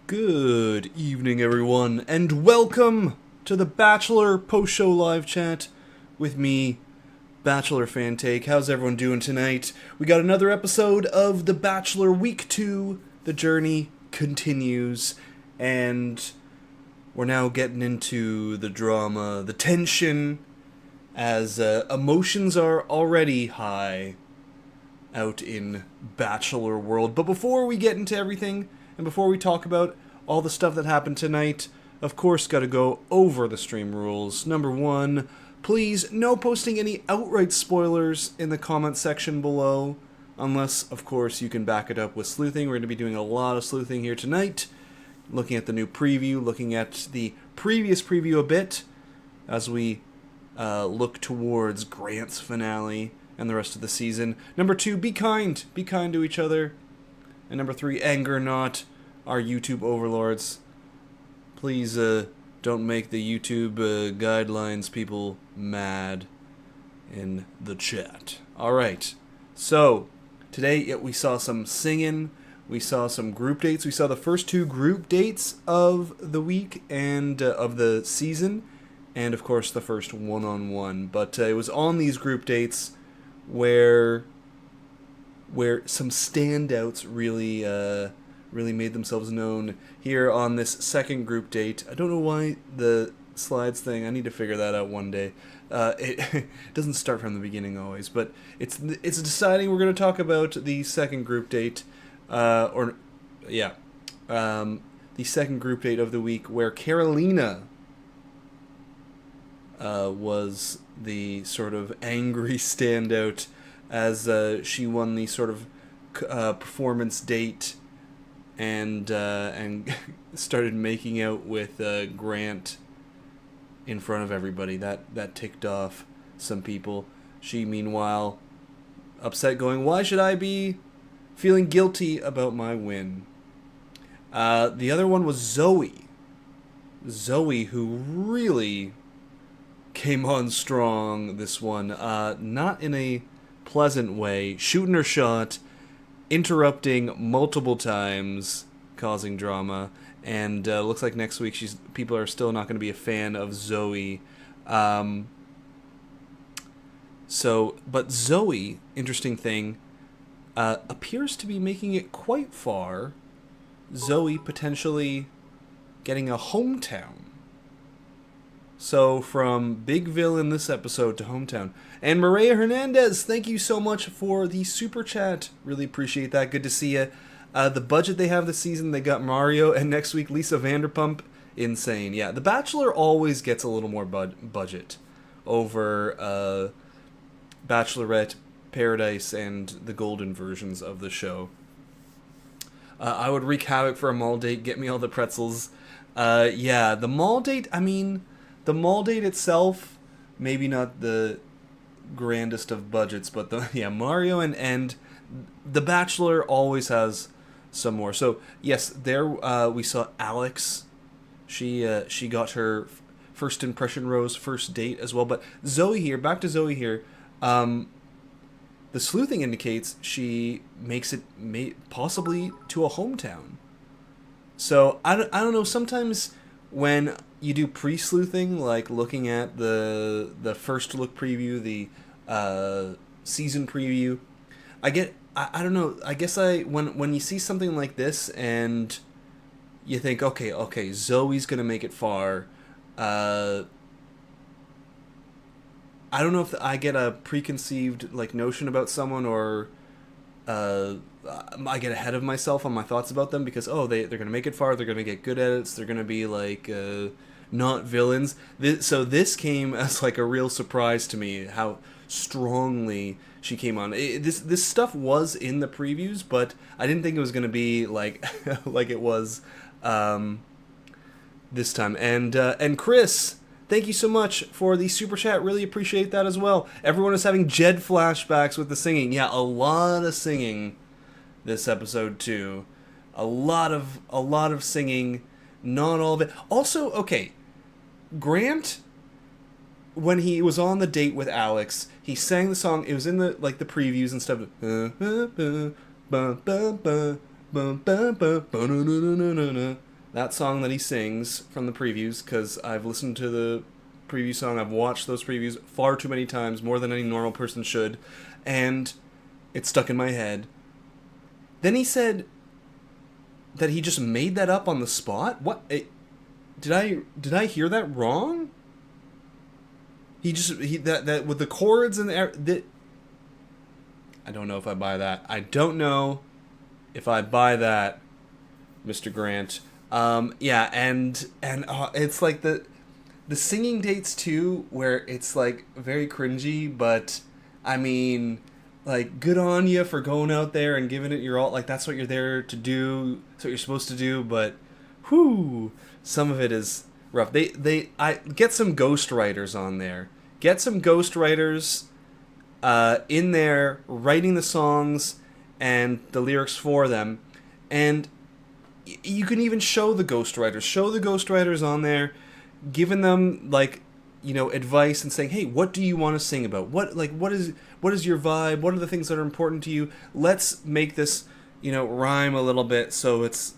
Good evening, everyone, and welcome to the Bachelor post-show live chat with me, Bachelor Fantake. How's everyone doing tonight? We got another episode of The Bachelor Week 2. The journey continues, and we're now getting into the drama, the tension, as emotions are already high out in Bachelor world. But before we get into everything, and before we talk about all the stuff that happened tonight, of course, got to go over the stream rules. Number one, please, no posting any outright spoilers in the comment section below, unless, of course, you can back it up with sleuthing. We're going to be doing a lot of sleuthing here tonight, looking at the new preview, looking at the previous preview a bit, as we look towards Grant's finale and the rest of the season. Number two, be kind. Be kind to each other. And number three, anger not our YouTube overlords. Please don't make the YouTube guidelines people mad in the chat. Alright, so today we saw some singing, we saw some group dates, we saw the first two group dates of the week and of the season, and of course the first one-on-one. But it was on these group dates where some standouts really made themselves known here on this second group date. I don't know why the slides thing, I need to figure that out one day. It doesn't start from the beginning always, but it's deciding we're going to talk about the second group date, the second group date of the week, where Carolina was the sort of angry standout, as she won the sort of performance date and started making out with Grant in front of everybody. That ticked off some people. She, meanwhile, upset, going, "Why should I be feeling guilty about my win?" The other one was Zoe. Zoe, who really came on strong this one. Not in a pleasant way, shooting her shot, interrupting multiple times, causing drama, and looks like next week people are still not going to be a fan of Zoe. But Zoe, interesting thing, appears to be making it quite far. Zoe potentially getting a hometown. So from Bigville in this episode to hometown. And Maria Hernandez, thank you so much for the super chat. Really appreciate that. Good to see you. The budget they have this season, they got Mario, and next week Lisa Vanderpump. Insane. Yeah, The Bachelor always gets a little more budget over Bachelorette, Paradise, and the golden versions of the show. I would wreak havoc for a mall date. Get me all the pretzels. Yeah, the mall date, the mall date itself, maybe not the grandest of budgets, but Mario and The Bachelor always has some more. So yes, there we saw Alex. She got her first impression rose, first date as well. But Zoe here, back to Zoe here. The sleuthing indicates she makes it possibly to a hometown. So I don't know. Sometimes when you do pre-sleuthing, like looking at the first look preview, the season preview, I don't know. I guess when you see something like this and you think, okay, Zoe's gonna make it far. I don't know if I get a preconceived notion about someone, or I get ahead of myself on my thoughts about them because they're gonna make it far, they're gonna get good at it, they're gonna be not villains. So this came as a real surprise to me how strongly she came on. This stuff was in the previews, but I didn't think it was gonna be like it was this time. And Chris, thank you so much for the super chat. Really appreciate that as well. Everyone is having Jed flashbacks with the singing. Yeah, a lot of singing this episode too. A lot of singing. Not all of it. Also, okay, Grant, when he was on the date with Alex, he sang the song. It was in the the previews and stuff. that song that he sings from the previews, because I've listened to the preview song, I've watched those previews far too many times, more than any normal person should, and it's stuck in my head. Then he said that he just made that up on the spot? What? Did I hear that wrong? That with the chords and the I don't know if I buy that. I don't know if I buy that, Mr. Grant. Yeah, and it's like the singing dates too, where it's like very cringy, but I mean, like, good on you for going out there and giving it your all. Like, that's what you're there to do. That's what you're supposed to do. But, whew, some of it is rough. I get some ghostwriters on there. Get some ghostwriters in there writing the songs and the lyrics for them, and you can even show the ghostwriters on there, giving them, like, you know, advice and saying, hey, what do you want to sing about? What is your vibe? What are the things that are important to you? Let's make this, you know, rhyme a little bit so it's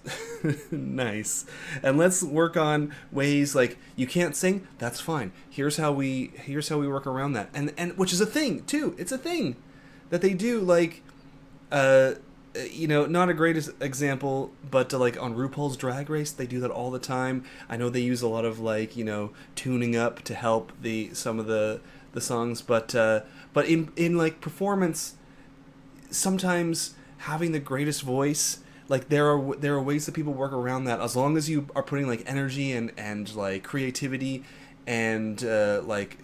nice. And let's work on ways, like, you can't sing, that's fine. Here's how we work around that. And which is a thing too. It's a thing that they do, like, you know, not a great example, but like on RuPaul's Drag Race, they do that all the time. I know they use a lot of, like, you know, tuning up to help some of the songs, but in like performance, sometimes having the greatest voice, like, there are ways that people work around that, as long as you are putting, like, energy and like creativity and like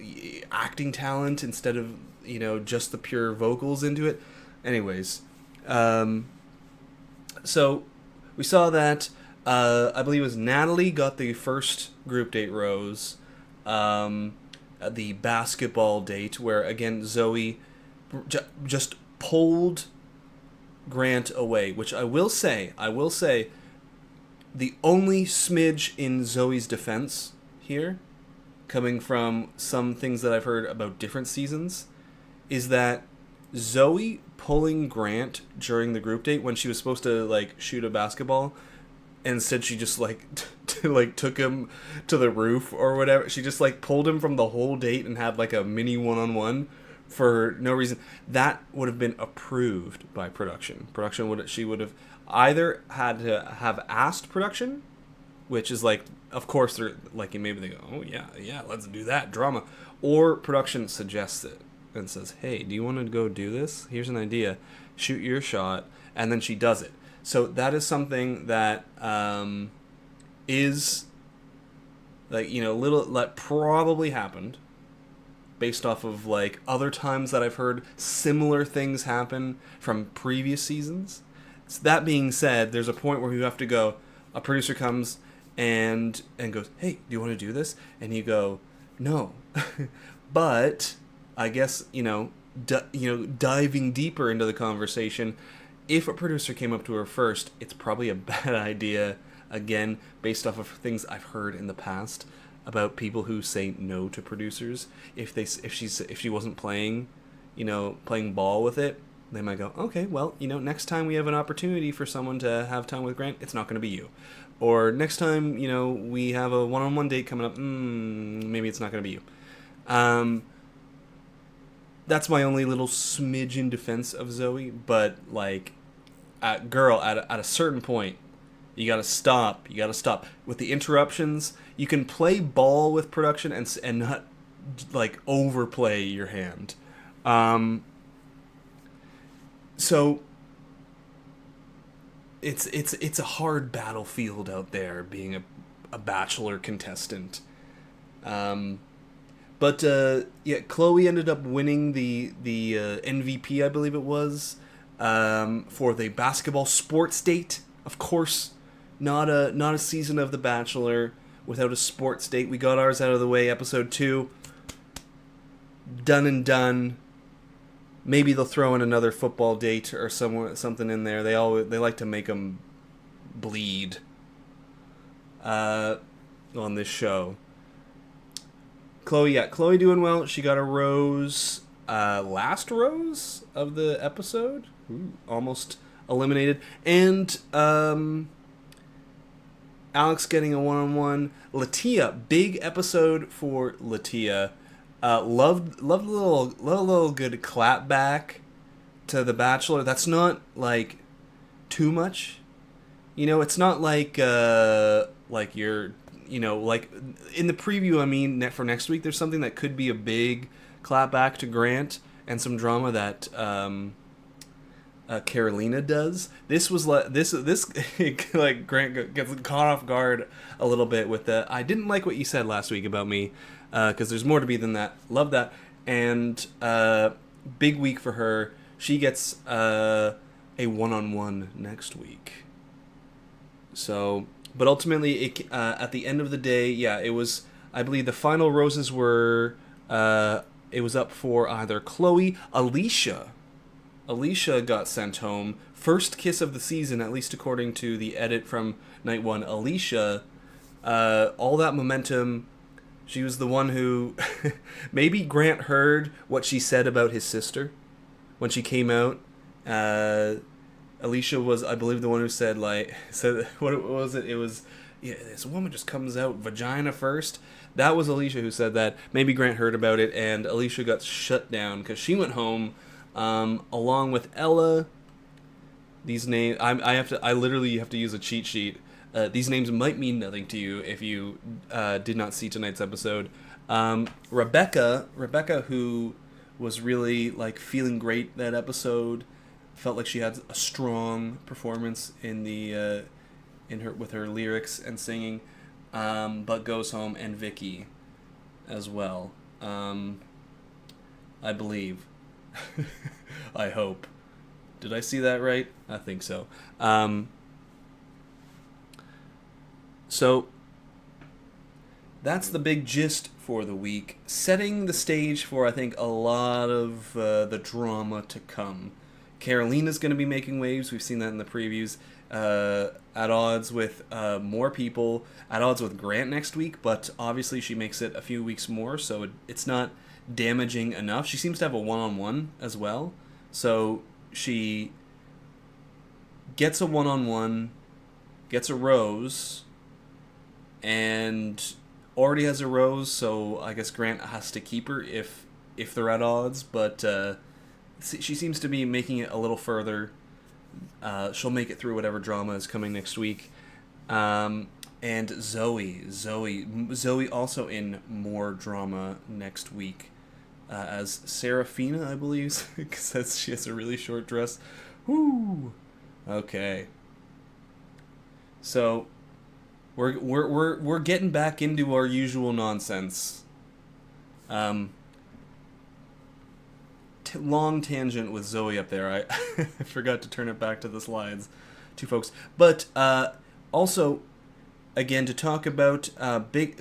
acting talent instead of, you know, just the pure vocals into it. Anyways, so we saw that I believe it was Natalie got the first group date rose, the basketball date, where again Zoe just pulled Grant away, which I will say, the only smidge in Zoe's defense here, coming from some things that I've heard about different seasons, is that Zoe pulling Grant during the group date when she was supposed to, like, shoot a basketball, and instead she just, like, like, took him to the roof or whatever. She just, like, pulled him from the whole date and had, like, a mini one-on-one for no reason. That would have been approved by production. She would have either had to have asked production, which is, like, of course they're like, maybe they go, oh yeah, let's do that drama, or production suggests it and says, hey, do you want to go do this? Here's an idea, shoot your shot, and then she does it. So that is something that is, like, you know, little that probably happened based off of, like, other times that I've heard similar things happen from previous seasons. So that being said, there's a point where you have to go, a producer comes and goes, hey, do you want to do this? And you go, no. But I guess, you know, diving deeper into the conversation, if a producer came up to her first, it's probably a bad idea, again, based off of things I've heard in the past about people who say no to producers. If she wasn't playing ball with it, they might go, okay, well, you know, next time we have an opportunity for someone to have time with Grant, it's not going to be you. Or next time, you know, we have a one-on-one date coming up, maybe it's not going to be you. That's my only little smidge in defense of Zoe, but, like, at a certain point, you gotta stop. With the interruptions, you can play ball with production and not, like, overplay your hand. So it's a hard battlefield out there being a Bachelor contestant. But yeah, Chloe ended up winning the MVP, I believe it was, for the basketball sports date. Of course, not a season of The Bachelor without a sports date. We got ours out of the way, episode 2. Done and done. Maybe they'll throw in another football date or something in there. They like to make them bleed on this show. Chloe doing well. She got a rose, last rose of the episode. Ooh, almost eliminated. And Alex getting a one-on-one. Latia, big episode for Latia. Loved a little good clap back to The Bachelor. That's not like too much. It's not like you're like in the preview. I mean, for next week, there's something that could be a big clap back to Grant and some drama that Carolina does. This was like this like Grant gets caught off guard a little bit with the I didn't like what you said last week about me, because there's more to be than that. Love that. And big week for her. She gets a one-on-one next week. So, but ultimately, at the end of the day, yeah, it was. I believe the final roses were. It was up for either Chloe, Alicia. Alicia got sent home. First kiss of the season, at least according to the edit from night one. Alicia, all that momentum. She was the one who maybe Grant heard what she said about his sister when she came out. Alicia was, I believe, the one who said what was it? It was, yeah, this woman just comes out vagina first. That was Alicia who said that. Maybe Grant heard about it, and Alicia got shut down because she went home, along with Ella. These names, I literally have to use a cheat sheet. These names might mean nothing to you if you did not see tonight's episode. Rebecca, who was really like feeling great that episode, felt like she had a strong performance in with her lyrics and singing, but goes home, and Vicky as well. I believe. I hope. Did I see that right? I think so. So that's the big gist for the week, setting the stage for, I think, a lot of the drama to come. Carolina's going to be making waves. We've seen that in the previews. At odds with more people, at odds with Grant next week, but obviously she makes it a few weeks more, so it's not damaging enough. She seems to have a one-on-one as well, so she gets a one-on-one, gets a rose, and already has a rose, so I guess Grant has to keep her if they're at odds, but she seems to be making it a little further. She'll make it through whatever drama is coming next week. And Zoe also in more drama next week, as Serafina, I believe, because she has a really short dress. Woo! Okay. So we're getting back into our usual nonsense. Long tangent with Zoe up there. I forgot to turn it back to the slides, to folks. But also, again, to talk about big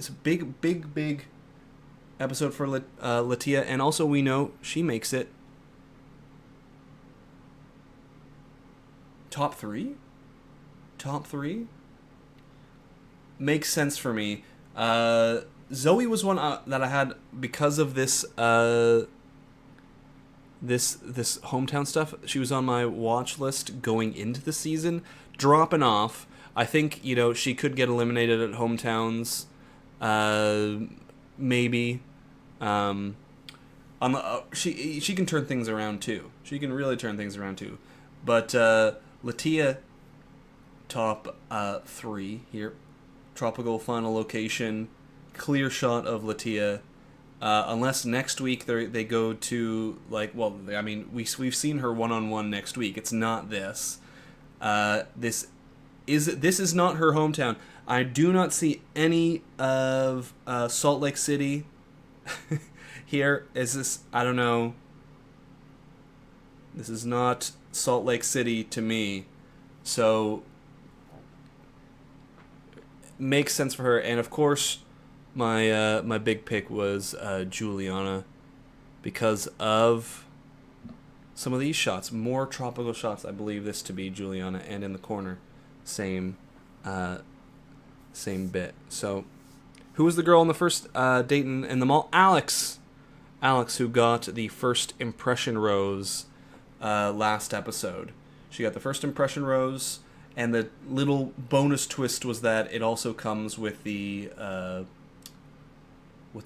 episode for Latia, and also we know she makes it top three. Makes sense for me. Zoe was one that I had because of this. This hometown stuff. She was on my watch list going into the season, dropping off. I think she could get eliminated at hometowns, maybe. She can turn things around too. She can really turn things around too. But Latia, top 3 here. Tropical final location, clear shot of Latia. Unless next week they go to we've seen her one-on-one next week. It's not this. This is not her hometown. I do not see any of Salt Lake City here. Is this? I don't know. This is not Salt Lake City to me, so makes sense for her. And of course, my big pick was Juliana, because of some of these shots, more tropical shots. I believe this to be Juliana, and in the corner, same bit. So, who was the girl on the first date in the mall? Alex, who got the first impression rose last episode. She got the first impression rose, And the little bonus twist was that it also comes with the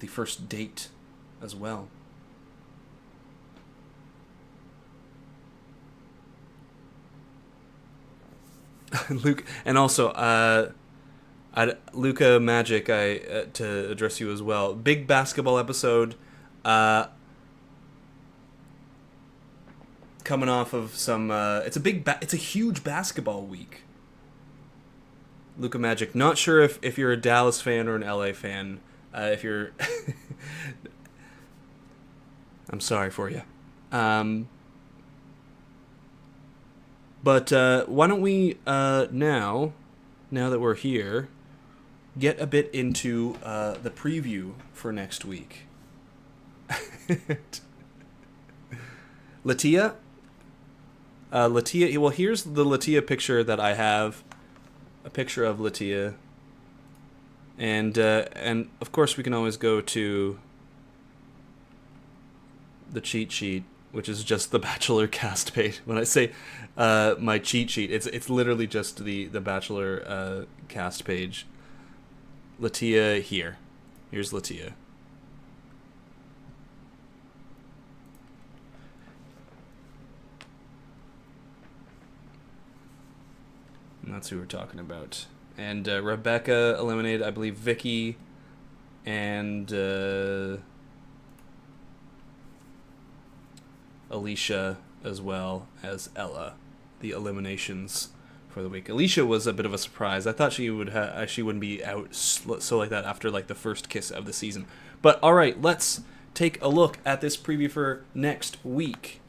first date as well. Luke, and also Luca Magic, to address you as well. Big basketball episode, coming off of some. It's a huge basketball week. Luca Magic. Not sure if you're a Dallas fan or an LA fan. If you're, I'm sorry for you. But why don't we now that we're here, get a bit into the preview for next week. Latia? Latia, well, here's the Latia picture that I have. A picture of Latia. And of course we can always go to the cheat sheet, which is just the Bachelor cast page. When I say my cheat sheet, it's literally just the Bachelor cast page. Latia here. Here's Latia. And that's who we're talking about. And Rebecca eliminated, I believe, Vicky and Alicia as well as Ella, the eliminations for the week. Alicia was a bit of a surprise. I thought she wouldn't be out so like that after like the first kiss of the season. But all right, let's take a look at this preview for next week.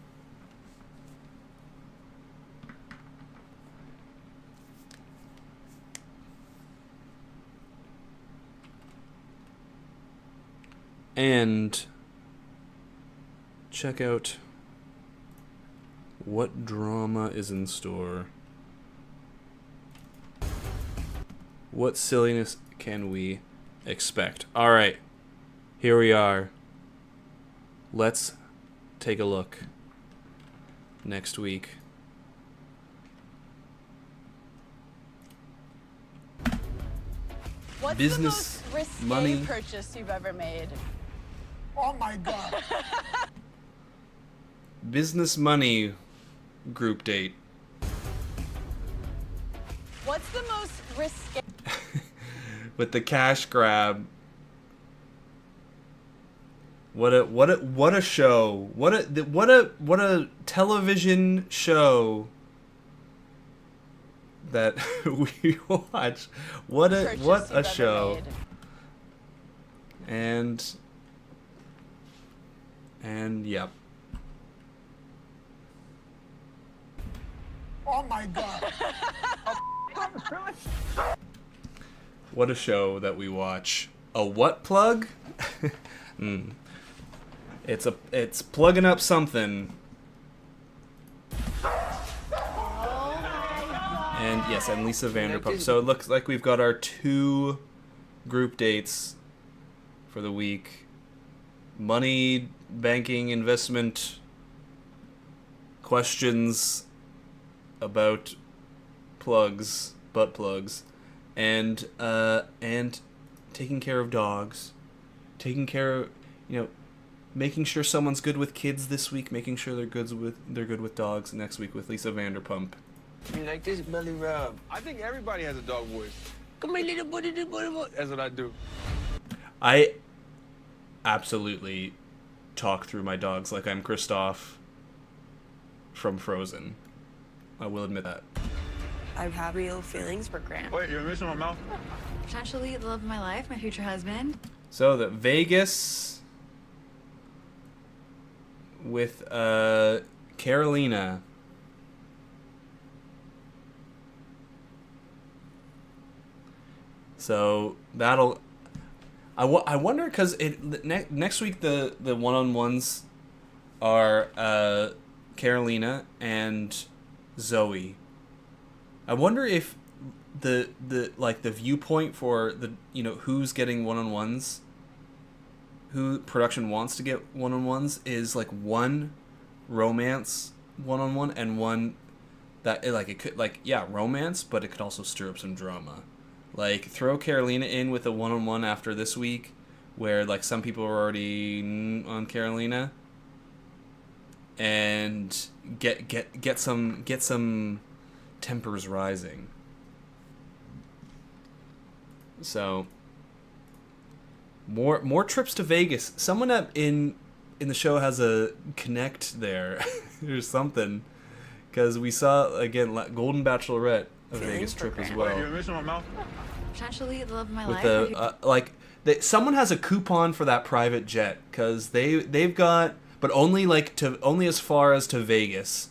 And check out what drama is in store. What silliness can we expect? All right, here we are. Let's take a look next week. What's Business, the most risque money. purchase you've ever made? Oh my God. Business money group date. What's the most risque? With the cash grab. What a show. What a television show that we watch. What a show. And yep. Oh my God. What a show that we watch. A what plug? It's plugging up something. And yes, and Lisa Vanderpump. So it looks like we've got our 2 group dates for the week. Money, banking, investment, questions about plugs, butt plugs, and taking care of dogs, taking care of, making sure someone's good with kids this week, making sure they're good with dogs next week with Lisa Vanderpump. You like this belly rub? I think everybody has a dog voice. Come here, little buddy, That's what I do. I absolutely talk through my dogs like I'm Kristoff from Frozen. I will admit that. I have real feelings for Grant. Wait, you're missing my mouth? Potentially the love of my life, my future husband. So the Vegas with Carolina. So that'll. I wonder because next week the one-on-ones are Carolina and Zoe. I wonder if the viewpoint for the who's getting one-on-ones, who production wants to get one-on-ones is like one romance one-on-one and one that it could romance, but it could also stir up some drama. Like throw Carolina in with a one-on-one after this week, where like some people are already on Carolina, and get some tempers rising. So more trips to Vegas. Someone in the show has a connect there or something, because we saw again Golden Bachelorette a Vegas trip as well. You're missing my mouth. Potentially the love of my With life. someone has a coupon for that private jet, because they've got, but only only as far as to Vegas,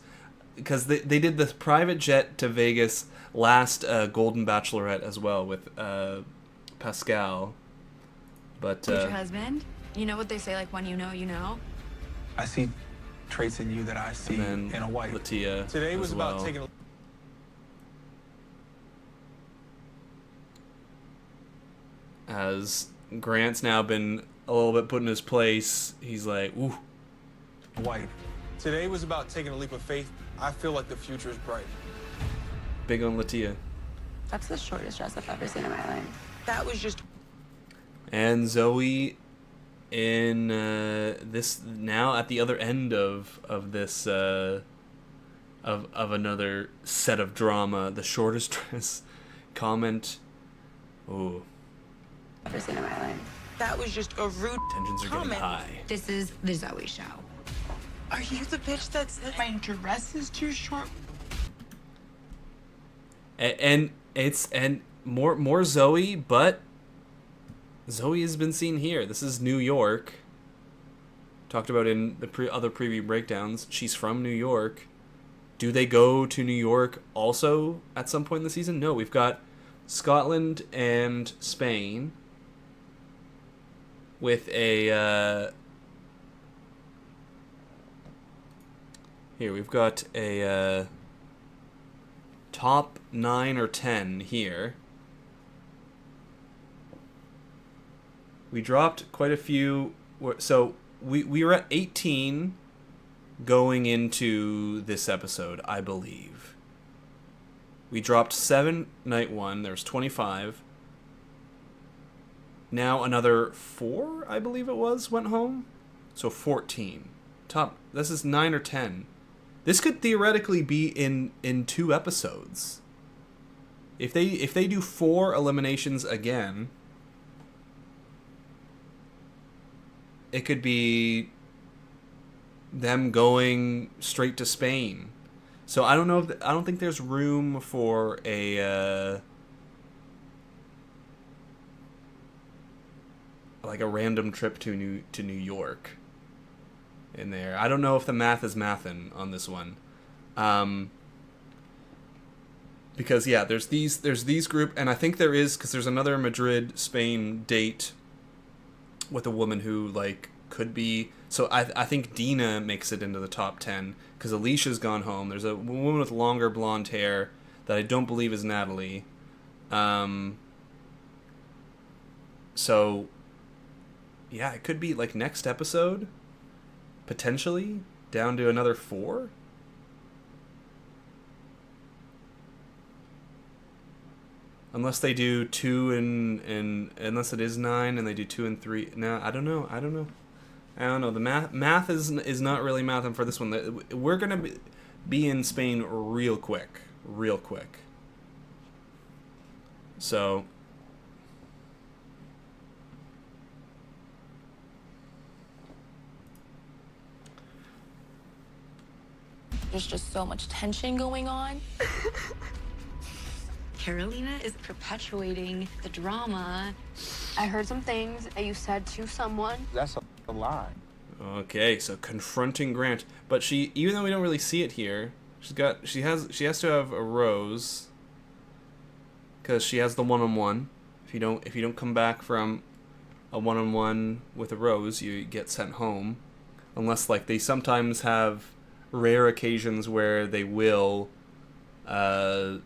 because they did the private jet to Vegas last Golden Bachelorette as well with Pascal. But Future husband. You know what they say, like when you know, you know. I see traits in you that I see and then in a wife. Latia Today was as about well. taking a As Grant's now been a little bit put in his place, he's like, ooh. Wife. Today was about taking a leap of faith. I feel like the future is bright. Big on Latia. That's the shortest dress I've ever seen in my life. That was just... And Zoe in this now at the other end of this of another set of drama, the shortest dress comment. Ooh, ever seen in my life. That was just a rude tensions are getting high. This is the Zoe show. Are you the bitch that said my dress is too short? And more Zoe, but Zoe has been seen here. This is New York. Talked about in the other preview breakdowns. She's from New York. Do they go to New York also at some point in the season? No, we've got Scotland and Spain with a here we've got a top 9 or 10 here. We dropped quite a few, so we were at 18 going into this episode, I believe. We dropped 7 night 1, there's 25. Now another 4, I believe it was, went home. So 14. This is 9 or 10. This could theoretically be in 2 episodes. If they do 4 eliminations again, it could be them going straight to Spain. So I don't know I don't think there's room for a like a random trip to New York in there. I don't know if the math is mathin' on this one. Because yeah, there's these group, and I think there is, because there's another Madrid Spain date with a woman who like could be, so I think Dina makes it into the top 10 because Alicia's gone home. There's a woman with longer blonde hair that I don't believe is Natalie. So yeah, it could be like next episode, potentially down to another 4. Unless they do 2 and unless it is 9 and they do 2 and 3. No, I don't know. The math is not really mathing for this one. We're gonna be in Spain real quick. So There's just so much tension going on. Carolina is perpetuating the drama. I heard some things that you said to someone. That's a lie. okay, so confronting Grant, but she, even though we don't really see it here, she has to have a rose because she has the one-on-one. If you don't come back from a one-on-one with a rose, you get sent home, unless like they sometimes have rare occasions where they will, but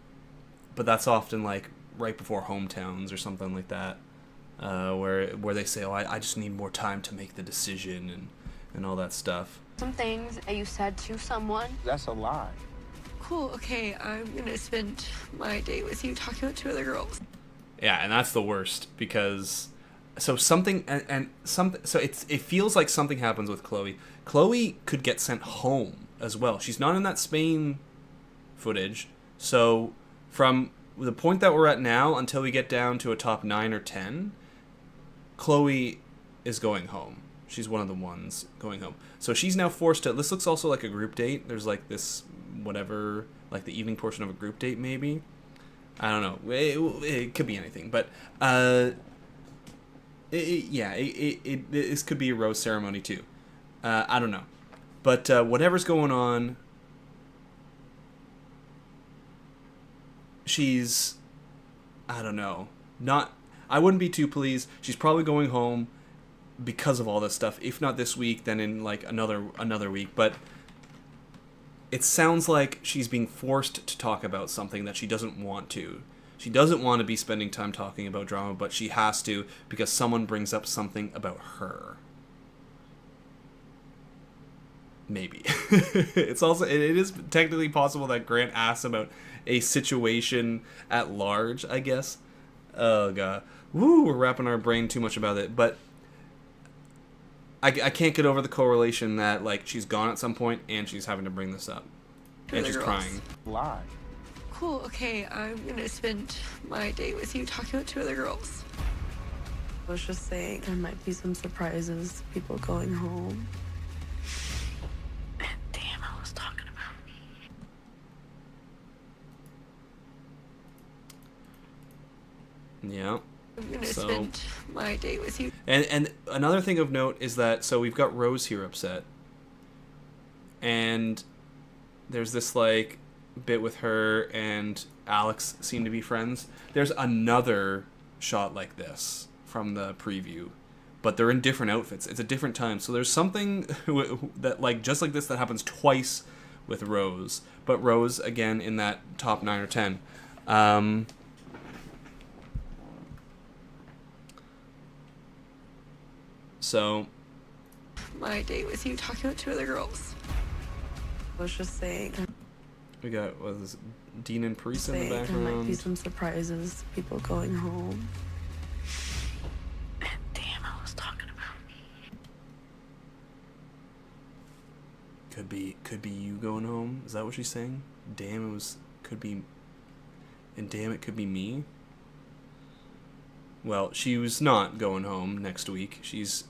that's often like right before hometowns or something like that, where they say, oh, I just need more time to make the decision and all that stuff. Some things that you said to someone. That's a lie. Cool, okay, I'm gonna spend my day with you talking about 2 other girls. Yeah, and that's the worst because so something and something so it feels like something happens with Chloe. Chloe could get sent home as well. She's not in that Spain footage. So from the point that we're at now until we get down to a top 9 or 10, Chloe is going home. She's one of the ones going home. So she's now forced to... This looks also like a group date. There's like this, whatever, like the evening portion of a group date maybe. I don't know. It could be anything. But, this could be a rose ceremony too. I don't know. But whatever's going on, she's... I don't know. I wouldn't be too pleased. She's probably going home because of all this stuff. If not this week, then in like another week. But it sounds like she's being forced to talk about something that she doesn't want to. She doesn't want to be spending time talking about drama, but she has to because someone brings up something about her. Maybe. It is technically possible that Grant asks about a situation at large, I guess. Oh god. Woo, we're wrapping our brain too much about it. But I can't get over the correlation that like she's gone at some point and she's having to bring this up. And she's crying. Lie. Cool, okay, I'm gonna spend my day with you talking about 2 other girls. I was just saying there might be some surprises, people going home. And damn, I was talking about me. Yeah. I'm gonna spend my day with you. And another thing of note is that so we've got Rose here upset. And there's this like bit with her and Alex seem to be friends. There's another shot like this from the preview, but they're in different outfits. It's a different time. So there's something that like just like this that happens twice with Rose, but Rose again in that top 9 or 10. So My day with you talking about 2 other girls. I was just saying. we got what is this, Dean and Priest in the There might be background. some surprises, people going home. And damn, I was talking about me. Could be you going home. Is that what she's saying? Damn, could be, and damn, it could be me. Well, she was not going home next week. She's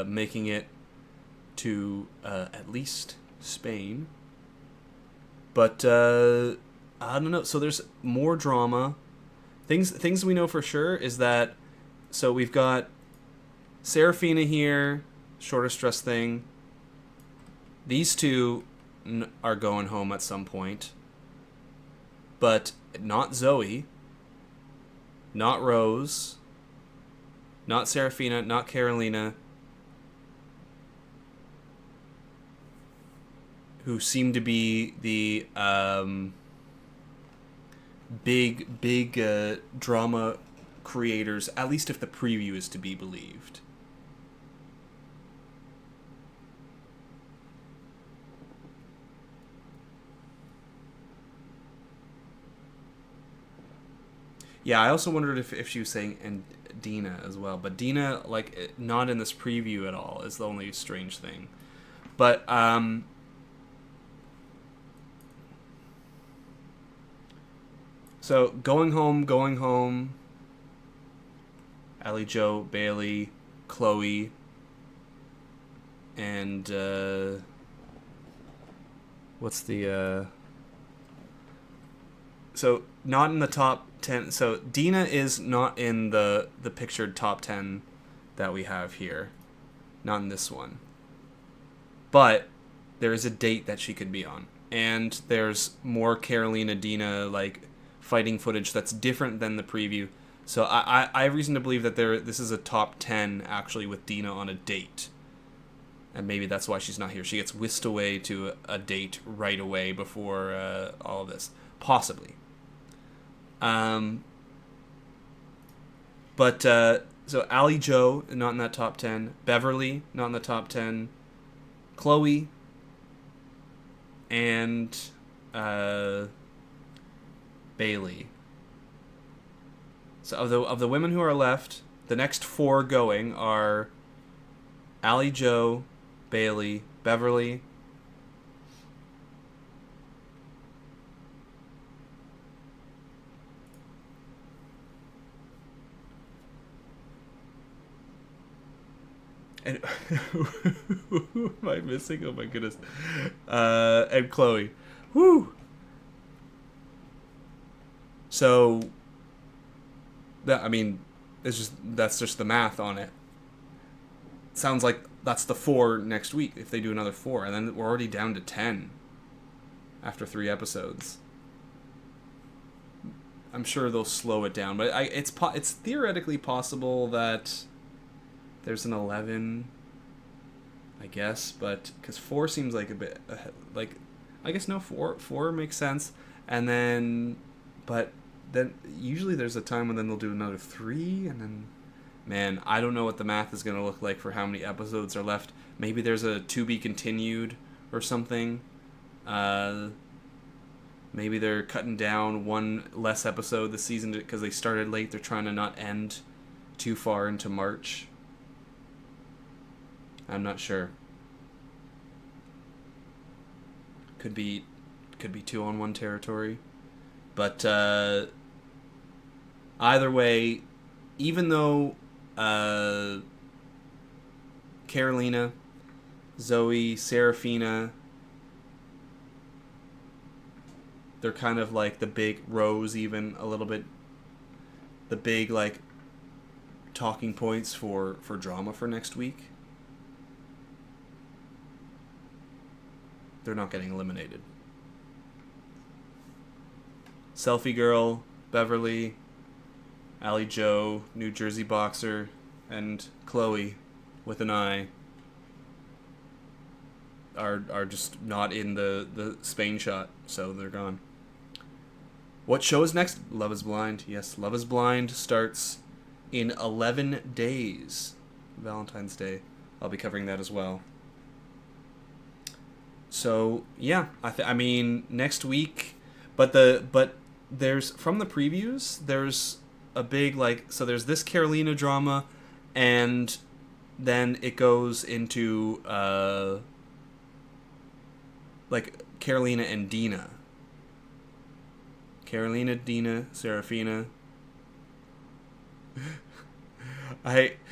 making it to at least Spain. But I don't know. So there's more drama. Things we know for sure is that so we've got Serafina here, shortest dress thing. These two are going home at some point. But not Zoe, not Rose, not Serafina, not Carolina, who seem to be the big drama creators, at least if the preview is to be believed. Yeah, I also wondered if she was saying and Dina as well, but Dina like not in this preview at all is the only strange thing. But so going home. Allie Jo, Bailey, Chloe, and what's the so not in the top 10. So Dina is not in the pictured top 10 that we have here. Not in this one. But there is a date that she could be on. And there's more Carolina Dina like fighting footage that's different than the preview. So I have reason to believe that this is a top 10 actually with Dina on a date. And maybe that's why she's not here. She gets whisked away to a date right away before all of this. Possibly. But so Allie Jo, not in that top 10. Beverly, not in the top 10. Chloe. And Bailey. So of the women who are left, the next 4 going are Allie Joe, Bailey, Beverly, and who am I missing? Oh my goodness. And Chloe. Woo! So that, I mean, that's just the math on it. Sounds like that's the 4 next week if they do another 4, and then we're already down to 10 after 3 episodes. I'm sure they'll slow it down, but it's theoretically possible that there's an 11, I guess, but because 4 seems like a bit like, I guess no, 4 makes sense, and then, but then usually there's a time when then they'll do another 3, and then, man, I don't know what the math is going to look like for how many episodes are left. Maybe there's a to be continued or something. Maybe they're cutting down 1 less episode this season because they started late. They're trying to not end too far into March. I'm not sure. Could be 2-on-1 territory. But either way, even though Carolina, Zoe, Serafina, they're kind of like the big, Rose even a little bit, the big like talking points for drama for next week. They're not getting eliminated. Selfie Girl, Beverly, Allie Joe, New Jersey Boxer, and Chloe with an I are just not in the Spain shot, so they're gone. What show is next? Love is Blind. Yes, Love is Blind starts in 11 days. Valentine's Day. I'll be covering that as well. So, yeah, I mean, next week, but there's, from the previews, there's a big, like, so there's this Carolina drama, and then it goes into, like, Carolina and Dina. Carolina, Dina, Serafina.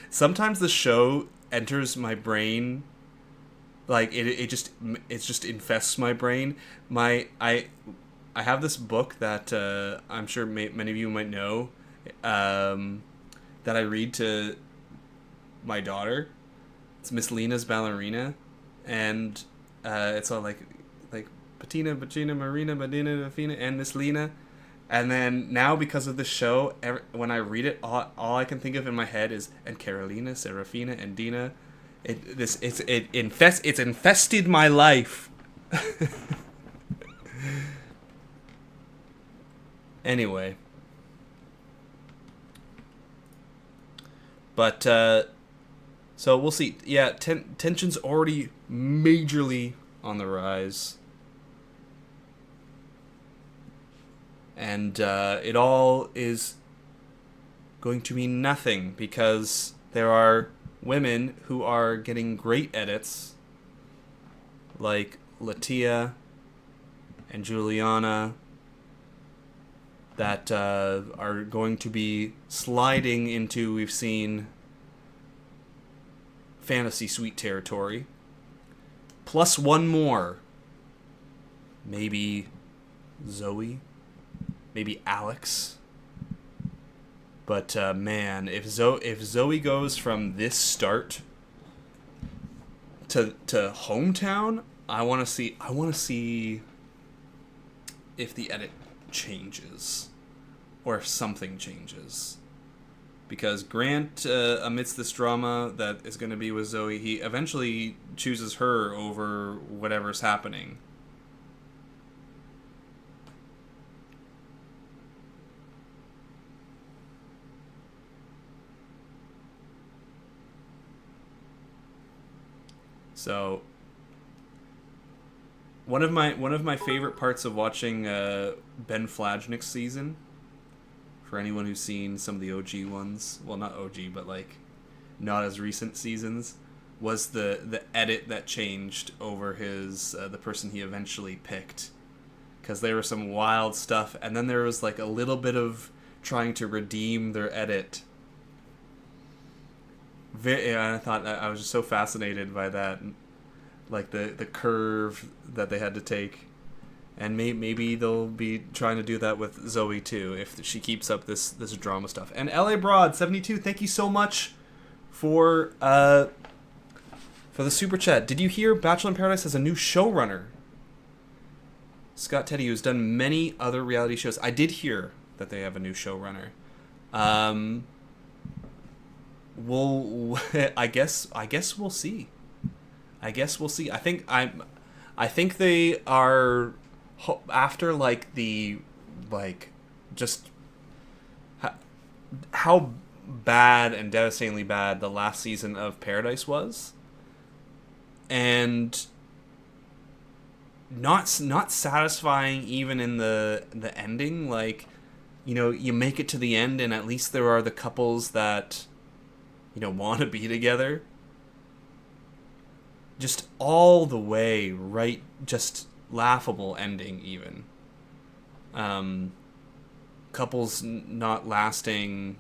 Sometimes the show enters my brain, like it just infests my brain. I have this book that I'm sure many of you might know, that I read to my daughter. It's Miss Lena's Ballerina, and it's all like Patina, Marina, Medina, Fina, and Miss Lena. And then now, because of the show, when I read it, all I can think of in my head is, and Carolina, Serafina, and Dina. It's infested my life. Anyway. But, so we'll see. Yeah, tension's already majorly on the rise. And it all is going to mean nothing because there are women who are getting great edits, like Latia and Juliana, that are going to be sliding into, we've seen, fantasy suite territory. Plus 1 more. Maybe Zoe. Maybe Alex. But man, if Zoe goes from this start to hometown, I want to see if the edit changes or if something changes. Because Grant, amidst this drama that is going to be with Zoe, he eventually chooses her over whatever's happening. So, one of my favorite parts of watching Ben Flajnik's season, for anyone who's seen some of the OG ones, well, not OG, but like not as recent seasons, was the edit that changed over his the person he eventually picked, because there was some wild stuff, and then there was like a little bit of trying to redeem their edit. I thought I was just so fascinated by that, like the curve that they had to take, and maybe they'll be trying to do that with Zoe too if she keeps up this drama stuff. And LA Broad 72, thank you so much for the super chat. Did you hear Bachelor in Paradise has a new showrunner? Scott Teddy, who's done many other reality shows. I did hear that they have a new showrunner. I guess we'll see. I think they are after like the just how bad and devastatingly bad the last season of Paradise was, and not satisfying even in the ending. Like, you know, you make it to the end and at least there are the couples that, you know, want to be together. Just all the way right, just laughable ending even. Couples not lasting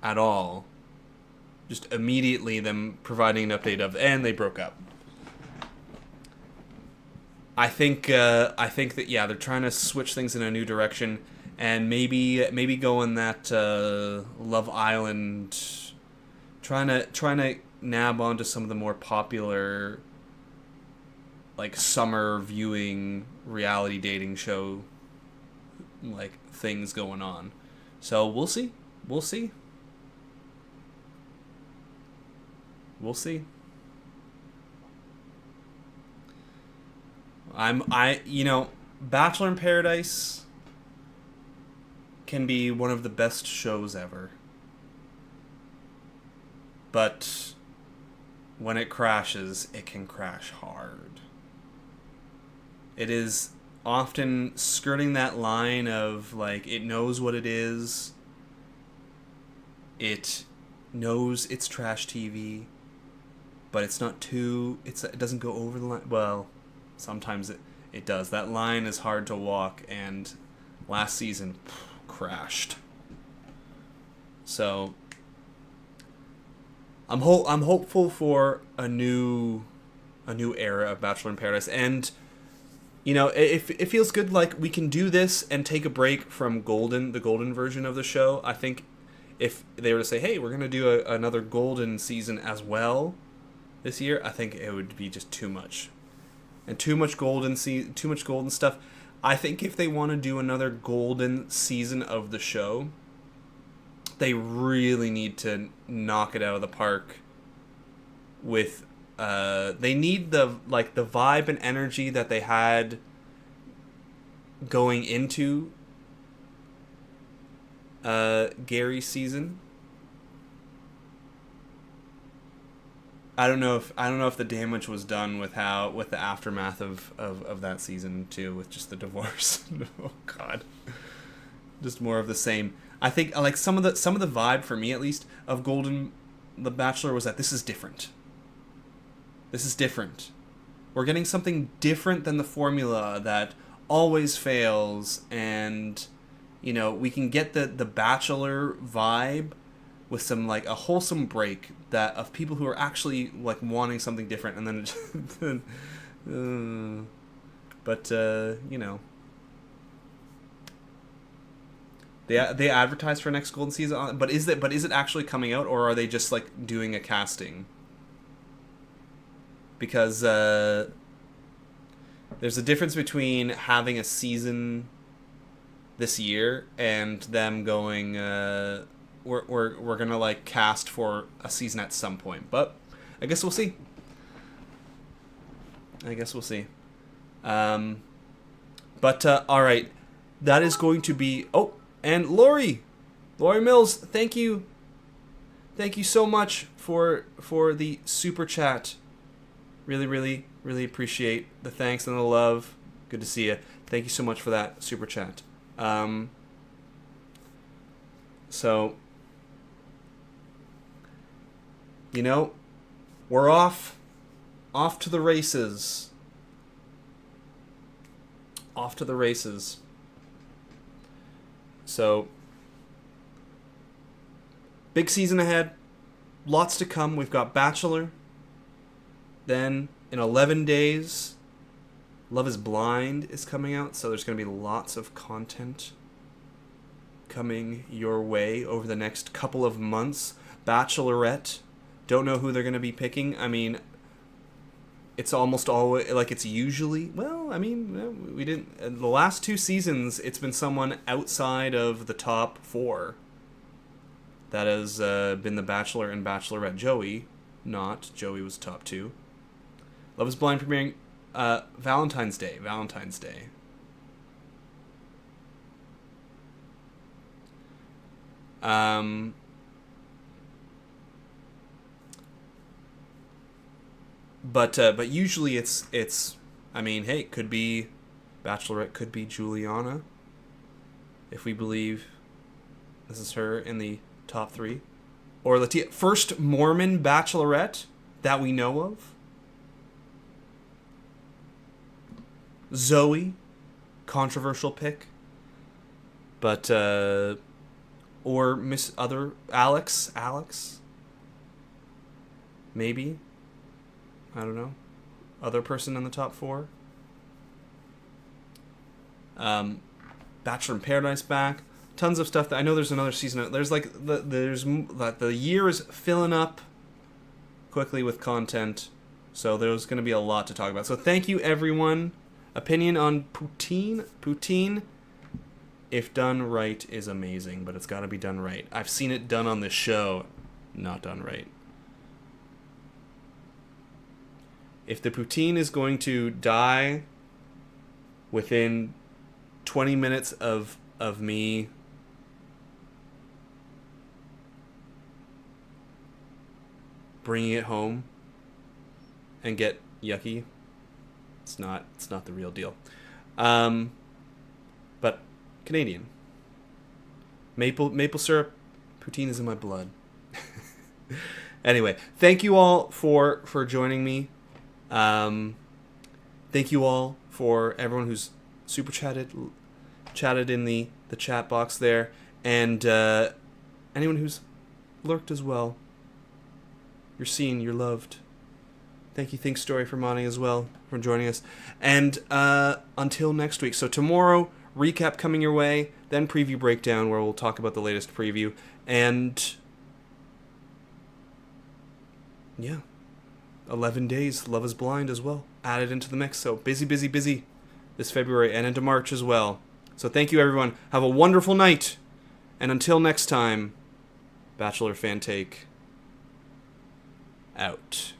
at all. Just immediately them providing an update of, and they broke up. I think that, yeah, they're trying to switch things in a new direction, and maybe go in that Love Island, trying to nab onto some of the more popular, like, summer viewing reality dating show, like, things going on. So we'll see. Bachelor in Paradise can be one of the best shows ever. But when it crashes, it can crash hard. It is often skirting that line of, like, it knows what it is. It knows it's trash TV, but it's not too... It doesn't go over the line. Well, sometimes it does. That line is hard to walk, and last season crashed. So I'm hopeful for a new era of Bachelor in Paradise, and you know, it feels good. Like, we can do this and take a break from the golden version of the show. I think if they were to say, hey, we're gonna do another golden season as well this year, I think it would be just too much, and too much golden stuff. I think if they want to do another golden season of the show, they really need to knock it out of the park with they need the vibe and energy that they had going into Gary's season. I don't know if the damage was done with the aftermath of that season too, with just the divorce. Oh God, just more of the same. I think like some of the vibe, for me at least, of The Bachelor was that this is different. This is different. We're getting something different than the formula that always fails, and you know, we can get the Bachelor vibe with some, like, a wholesome break that of people who are actually, like, wanting something different, and then you know, they advertise for next golden season, but is it actually coming out, or are they just, like, doing a casting? Because there's a difference between having a season this year and them going we're gonna, like, cast for a season at some point. But I guess we'll see. All right, that is going to be... Oh, and Lori Mills, thank you so much for the super chat. Really, really, really appreciate the thanks and the love. Good to see you. Thank you so much for that super chat. So, you know, we're off to the races. Off to the races. So, big season ahead. Lots to come. We've got Bachelor. Then, in 11 days, Love is Blind is coming out. So there's going to be lots of content coming your way over the next couple of months. Bachelorette. Don't know who they're going to be picking. I mean, it's almost always, like, it's usually, well, I mean, we didn't, in the last 2 seasons, it's been someone outside of the top 4. That has been the Bachelor and Bachelorette. Joey was top 2. Love is Blind premiering Valentine's Day. But usually it's I mean, hey, it could be Bachelorette, could be Juliana, if we believe this is her in the top 3, or Latia, first Mormon Bachelorette that we know of. Zoe, controversial pick, but or Miss Other Alex, maybe. I don't know. Other person in the top 4. Bachelor in Paradise back. Tons of stuff that I know. There's another season. There's like the year is filling up quickly with content, so there's going to be a lot to talk about. So thank you, everyone. Opinion on poutine. Poutine, if done right, is amazing, but it's got to be done right. I've seen it done on this show, not done right. If the poutine is going to die within 20 minutes of me bringing it home and get yucky, it's not the real deal. But Canadian maple syrup poutine is in my blood. Anyway, thank you all for joining me. Thank you all for everyone who's super chatted in the chat box there, and anyone who's lurked as well. You're seen, you're loved. Thank you, Think Story, for modding as well, for joining us. And until next week. So tomorrow, recap coming your way, then preview breakdown where we'll talk about the latest preview, and yeah. 11 days, Love is Blind as well, added into the mix. So busy this February and into March as well. So thank you, everyone. Have a wonderful night. And until next time, Bachelor Fantake out.